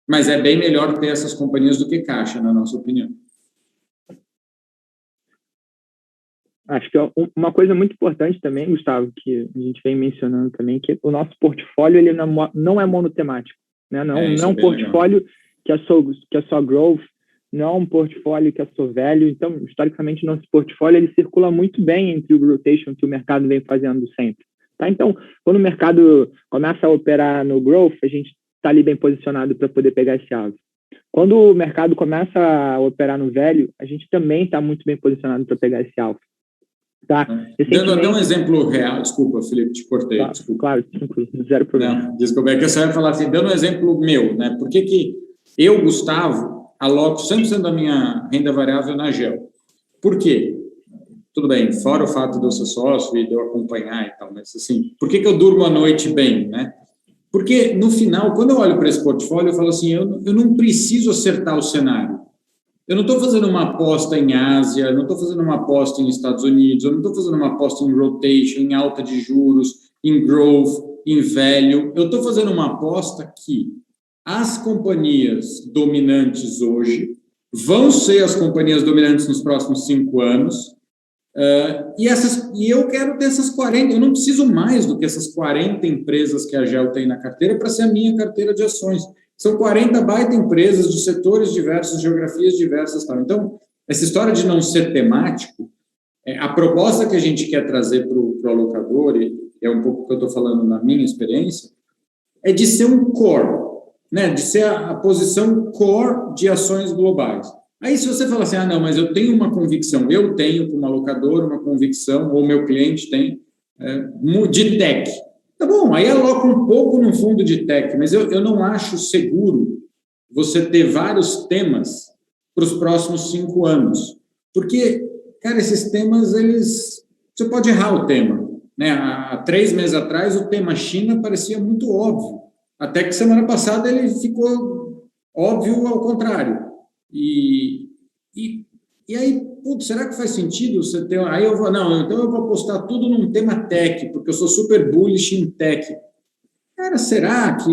Mas é bem melhor ter essas companhias do que caixa, na nossa opinião. Acho que uma coisa muito importante também, Gustavo, que a gente vem mencionando também, que o nosso portfólio ele não é monotemático, né? Não é um portfólio legal, que é só growth, não é um portfólio que é só value. Então, historicamente, nosso portfólio ele circula muito bem entre o rotation que o mercado vem fazendo sempre. Tá? Então, quando o mercado começa a operar no growth, a gente está ali bem posicionado para poder pegar esse alvo. Quando o mercado começa a operar no value, a gente também está muito bem posicionado para pegar esse alvo. Tá? Dando até um exemplo real, desculpa, Felipe, te cortei. Tá, desculpa. Claro, zero problema. Não, desculpa, é que você vai falar assim, dando um exemplo meu, né? Por que eu, Gustavo, aloco 100% da minha renda variável na GEL? Por quê? Tudo bem, fora o fato de eu ser sócio e de eu acompanhar e tal, mas assim, por que eu durmo à noite bem, né? Porque, no final, quando eu olho para esse portfólio, eu falo assim, eu não preciso acertar o cenário. Eu não estou fazendo uma aposta em Ásia, não estou fazendo uma aposta em Estados Unidos, eu não estou fazendo uma aposta em rotation, em alta de juros, em growth, em value. Eu estou fazendo uma aposta que as companhias dominantes hoje vão ser as companhias dominantes nos próximos 5 anos, e eu quero ter essas 40, eu não preciso mais do que essas 40 empresas que a GEL tem na carteira para ser a minha carteira de ações. São 40 baita empresas de setores diversos, geografias diversas. Tal. Então, essa história de não ser temático, a proposta que a gente quer trazer para o alocador, e é um pouco o que eu estou falando na minha experiência, é de ser um core, né? De ser a posição core de ações globais. Aí, se você fala assim, não, mas eu tenho uma convicção, eu tenho como alocador uma convicção, ou meu cliente tem, de tech. Tá bom, aí aloca um pouco no fundo de tech, mas eu não acho seguro você ter vários temas para os próximos 5 anos. Porque, cara, esses temas, você pode errar o tema. Né? Há 3 meses atrás, o tema China parecia muito óbvio. Até que semana passada ele ficou óbvio ao contrário. E aí, putz, será que faz sentido você ter... Aí eu vou, então eu vou apostar tudo num tema tech, porque eu sou super bullish em tech. Cara, será que...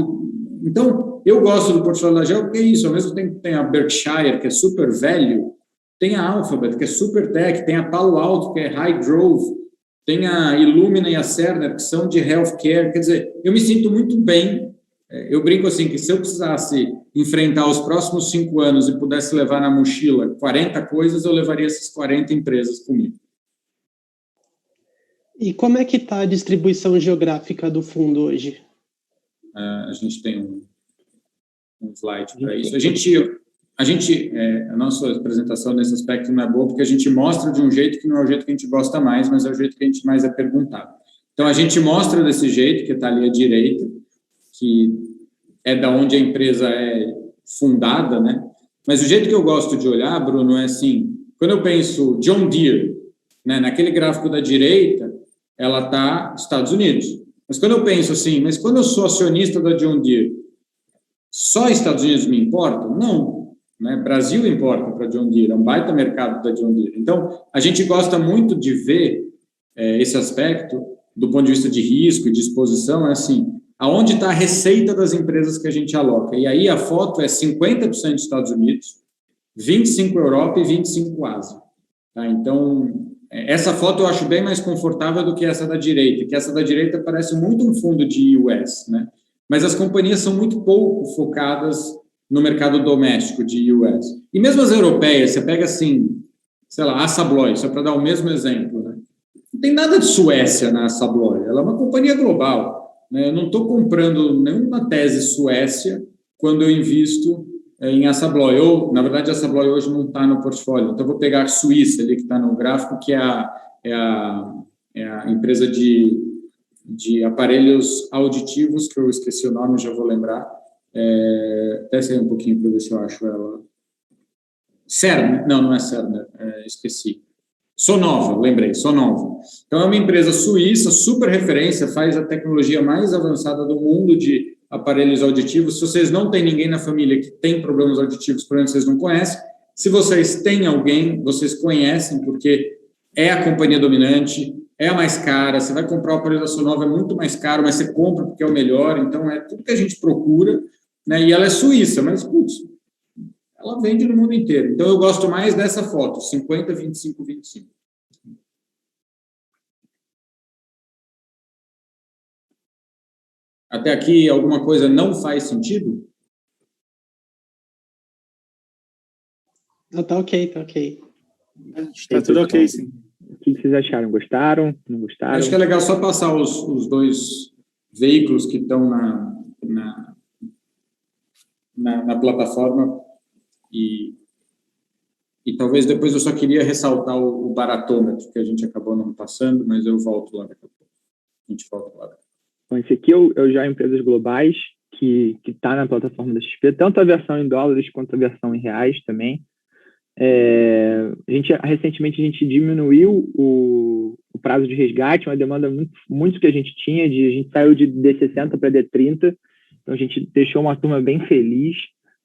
Então, eu gosto do portfólio da GEL porque é isso, ao mesmo tempo tem a Berkshire, que é super value, tem a Alphabet, que é super tech, tem a Palo Alto, que é high growth, tem a Illumina e a Cerner, que são de healthcare. Quer dizer, eu me sinto muito bem. Eu brinco assim, que se eu precisasse enfrentar os próximos 5 anos e pudesse levar na mochila 40 coisas, eu levaria essas 40 empresas comigo. E como é que está a distribuição geográfica do fundo hoje? A gente tem um slide para isso. A nossa apresentação nesse aspecto não é boa, porque a gente mostra de um jeito que não é o jeito que a gente gosta mais, mas é o jeito que a gente mais é perguntado. Então, a gente mostra desse jeito, que está ali à direita, que é da onde a empresa é fundada, né? Mas o jeito que eu gosto de olhar, Bruno, é assim, quando eu penso John Deere, né, naquele gráfico da direita, ela está Estados Unidos. Mas quando eu penso assim, mas quando eu sou acionista da John Deere, só Estados Unidos me importa? Não. Né? Brasil importa para a John Deere, é um baita mercado da John Deere. Então, a gente gosta muito de ver esse aspecto do ponto de vista de risco e de exposição, é assim, aonde está a receita das empresas que a gente aloca. E aí a foto é 50% Estados Unidos, 25% Europa e 25% Ásia. Tá? Então, essa foto eu acho bem mais confortável do que essa da direita, que essa da direita parece muito um fundo de US, né? Mas as companhias são muito pouco focadas no mercado doméstico de US. E mesmo as europeias, você pega assim, sei lá, a Assa Abloy, só para dar o mesmo exemplo, né? Não tem nada de Suécia na Assa Abloy, ela é uma companhia global, né? Eu não estou comprando nenhuma tese Suécia quando eu invisto em Assa Abloy, ou, na verdade, a Assa Abloy hoje não está no portfólio, então eu vou pegar a Suíça ali, que está no gráfico, que é a empresa de aparelhos auditivos, que eu esqueci o nome, já vou lembrar, até sair um pouquinho para ver se eu acho ela. Cerner, não é Cerner, esqueci. Sonova, lembrei, Sonova. Então, é uma empresa suíça, super referência, faz a tecnologia mais avançada do mundo de aparelhos auditivos. Se vocês não têm ninguém na família que tem problemas auditivos, por exemplo, vocês não conhecem. Se vocês têm alguém, vocês conhecem, porque é a companhia dominante, é a mais cara. Você vai comprar o aparelho da Sonova, é muito mais caro, mas você compra porque é o melhor. Então, é tudo que a gente procura, né? E ela é suíça, mas, putz, ela vende no mundo inteiro. Então, eu gosto mais dessa foto, 50, 25, 25. Até aqui, alguma coisa não faz sentido? Tá ok, tá ok. Tá tudo ok, sim. O que vocês acharam? Gostaram? Não gostaram? Acho que é legal só passar os dois veículos que estão na plataforma e talvez depois eu só queria ressaltar o baratômetro, que a gente acabou não passando, mas eu volto lá daqui a pouco. A gente volta lá. Bom, esse aqui eu já Empresas Globais, que está na plataforma da XP, tanto a versão em dólares quanto a versão em reais também. Recentemente a gente diminuiu o prazo de resgate, uma demanda muito que a gente tinha, a gente saiu de D60 para D30, então a gente deixou uma turma bem feliz.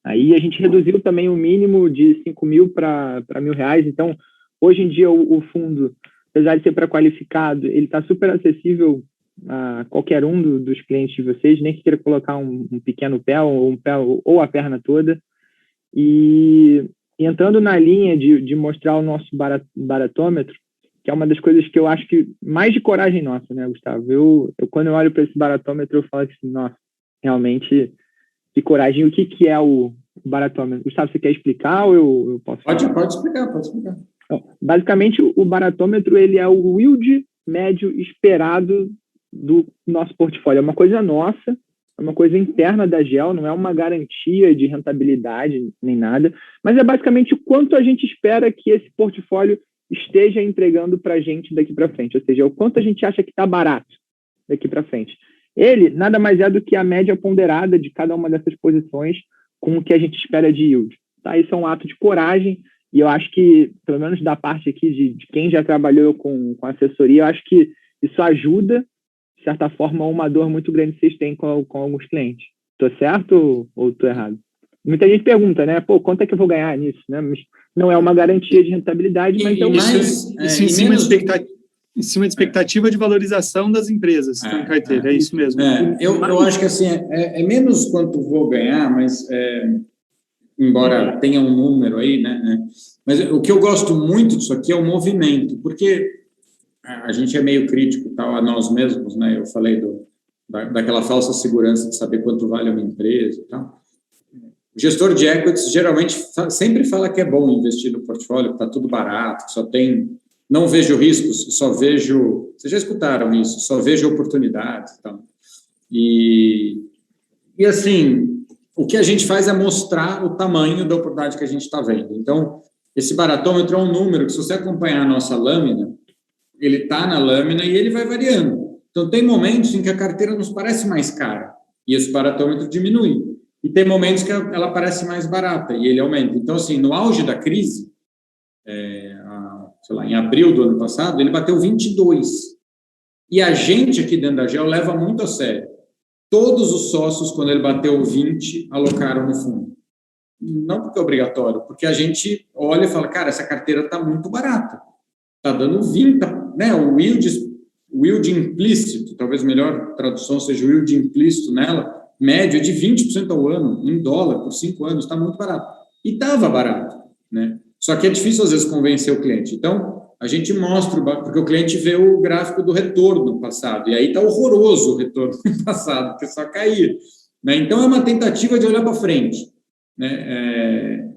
Aí a gente reduziu também o mínimo de 5 mil para R$1.000, então hoje em dia o fundo, apesar de ser pré-qualificado, ele está super acessível a qualquer um dos clientes de vocês, nem que queira colocar um pequeno pé ou a perna toda. E entrando na linha de mostrar o nosso baratômetro, que é uma das coisas que eu acho que mais de coragem nossa, né, Gustavo? Eu quando eu olho para esse baratômetro, eu falo assim, nossa, realmente, que coragem. O que é o baratômetro? Gustavo, você quer explicar ou eu posso falar? Pode explicar. Então, basicamente, o baratômetro ele é o yield médio esperado do nosso portfólio. É uma coisa nossa, é uma coisa interna da GEL, não é uma garantia de rentabilidade nem nada, mas é basicamente o quanto a gente espera que esse portfólio esteja entregando para a gente daqui para frente, ou seja, o quanto a gente acha que está barato daqui para frente. Ele nada mais é do que a média ponderada de cada uma dessas posições com o que a gente espera de yield. Tá? Isso é um ato de coragem, e eu acho que, pelo menos da parte aqui de quem já trabalhou com assessoria, eu acho que isso ajuda, de certa forma, uma dor muito grande que vocês têm com alguns clientes. Estou certo ou estou errado? Muita gente pergunta, né? Pô, quanto é que eu vou ganhar nisso? Né? Mas não é uma garantia de rentabilidade, mas em cima de expectativa de valorização das empresas que estão em carteira, é isso mesmo. Eu acho que assim, é menos quanto vou ganhar, mas embora tenha um número aí, né? Mas o que eu gosto muito disso aqui é o movimento, porque a gente é meio crítico tal, a nós mesmos, né? Eu falei daquela falsa segurança de saber quanto vale uma empresa e tal. O gestor de equities geralmente sempre fala que é bom investir no portfólio, que está tudo barato, que só tem... Não vejo riscos, só vejo... Vocês já escutaram isso? Só vejo oportunidades e tal. E assim, o que a gente faz é mostrar o tamanho da oportunidade que a gente está vendo. Então, esse baratômetro é um número que, se você acompanhar a nossa lâmina, ele está na lâmina e ele vai variando. Então, tem momentos em que a carteira nos parece mais cara e esse baratômetro diminui. e tem momentos que ela parece mais barata e ele aumenta. Então, assim, no auge da crise, sei lá, em abril do ano passado, ele bateu 22. E a gente aqui dentro da GEL leva muito a sério. Todos os sócios, quando ele bateu 20, alocaram no fundo. Não porque é obrigatório, porque a gente olha e fala, cara, essa carteira está muito barata. Está dando 20, né? O yield implícito, talvez a melhor tradução seja o yield implícito nela, médio de 20% ao ano, em dólar, por 5 anos, está muito barato. E estava barato, né? Só que é difícil, às vezes, convencer o cliente. Então, a gente mostra, porque o cliente vê o gráfico do retorno passado, e aí está horroroso o retorno passado, porque só caía. Né? Então, é uma tentativa de olhar para frente. Né?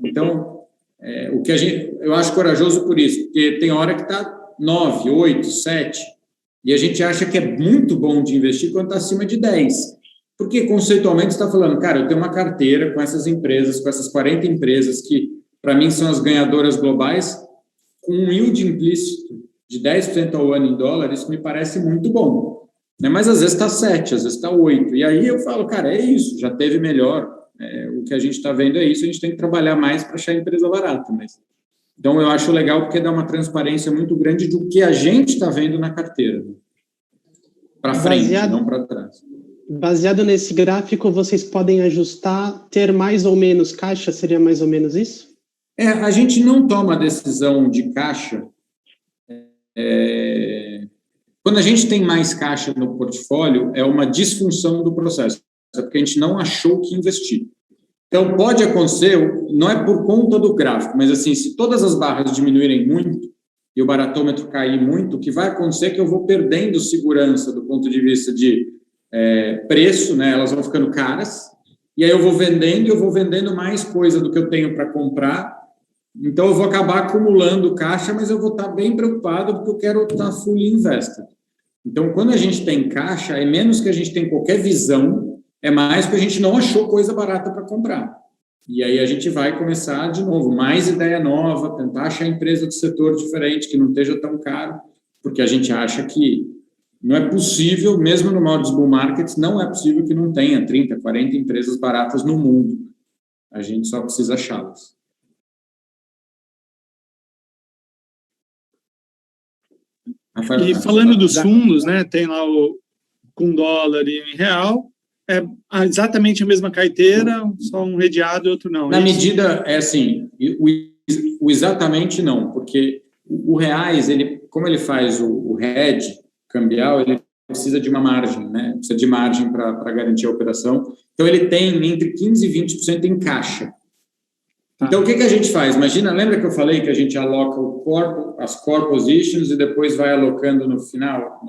O que eu acho corajoso por isso, porque tem hora que está 9, 8, 7, e a gente acha que é muito bom de investir quando está acima de 10. Porque, conceitualmente, você está falando, cara, eu tenho uma carteira com essas empresas, com essas 40 empresas que, para mim, são as ganhadoras globais, com um yield implícito de 10% ao ano em dólar, isso me parece muito bom. Né? Mas, às vezes, está 7, às vezes está 8. E aí eu falo, cara, é isso, já teve melhor. O que a gente está vendo é isso, a gente tem que trabalhar mais para achar a empresa barata. Então, eu acho legal porque dá uma transparência muito grande do que a gente está vendo na carteira. Para frente, não para trás. Baseado nesse gráfico, vocês podem ajustar, ter mais ou menos caixa, seria mais ou menos isso? A gente não toma decisão de caixa. Quando a gente tem mais caixa no portfólio, é uma disfunção do processo, é porque a gente não achou o que investir. Então, pode acontecer, não é por conta do gráfico, mas assim, se todas as barras diminuírem muito e o baratômetro cair muito, o que vai acontecer é que eu vou perdendo segurança do ponto de vista de preço, né? Elas vão ficando caras, e aí eu vou vendendo mais coisa do que eu tenho para comprar, então eu vou acabar acumulando caixa, mas eu vou estar bem preocupado porque eu quero estar fully invested. Então, quando a gente tem caixa, é menos que a gente tem qualquer visão, é mais que a gente não achou coisa barata para comprar. E aí a gente vai começar de novo, mais ideia nova, tentar achar empresa do setor diferente, que não esteja tão caro, porque a gente acha que não é possível, mesmo no maior dos bull markets, não é possível que não tenha 30, 40 empresas baratas no mundo. A gente só precisa achá-las. E falando dos fundos, né, tem lá com dólar e em real, é exatamente a mesma carteira, só um redeado e outro não. Na medida, assim, o exatamente não, porque o reais, como ele faz o hedge cambial, ele precisa de uma margem, né? Precisa de margem para garantir a operação. Então, ele tem entre 15% e 20% em caixa. Então, o que a gente faz? Imagina, lembra que eu falei que a gente aloca as core positions e depois vai alocando no final?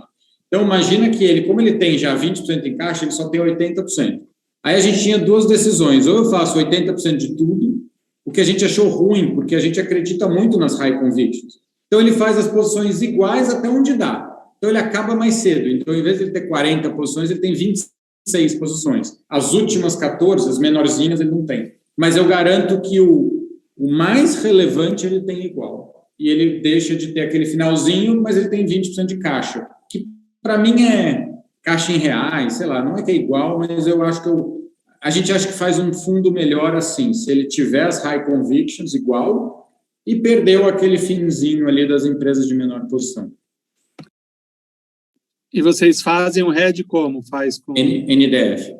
Então, imagina que como ele tem já 20% em caixa, ele só tem 80%. Aí a gente tinha duas decisões, ou eu faço 80% de tudo, o que a gente achou ruim, porque a gente acredita muito nas high convictions. Então, ele faz as posições iguais até onde dá. Então, ele acaba mais cedo. Então, em vez de ele ter 40 posições, ele tem 26 posições. As últimas 14, as menorzinhas, ele não tem. Mas eu garanto que o mais relevante ele tem igual. E ele deixa de ter aquele finalzinho, mas ele tem 20% de caixa. Que, para mim, é caixa em reais, sei lá, não é que é igual, mas eu acho que a gente acha que faz um fundo melhor assim, se ele tiver as high convictions igual e perdeu aquele finzinho ali das empresas de menor posição. E vocês fazem o hedge como? Faz com NDF.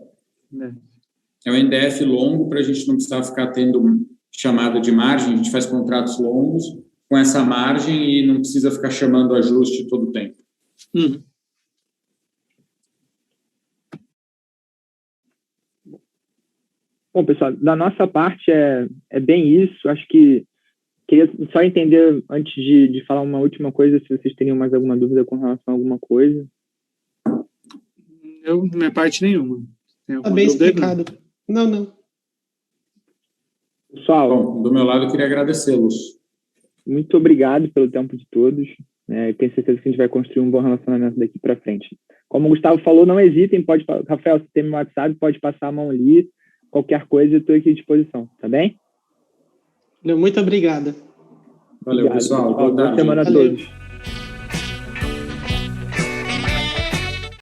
É um NDF longo para a gente não precisar ficar tendo chamada de margem, a gente faz contratos longos com essa margem e não precisa ficar chamando ajuste todo o tempo. Bom, pessoal, da nossa parte é bem isso. Acho que queria só entender, antes de falar uma última coisa, se vocês teriam mais alguma dúvida com relação a alguma coisa. Minha parte nenhuma. Está bem explicado. Não. Pessoal, bom, do meu lado, eu queria agradecê-los. Muito obrigado pelo tempo de todos. Tenho certeza que a gente vai construir um bom relacionamento daqui para frente. Como o Gustavo falou, não hesitem. Rafael, se tem meu WhatsApp, pode passar a mão ali. Qualquer coisa, eu estou aqui à disposição. Tá bem? Muito obrigado. Valeu, pessoal. Boa semana a todos.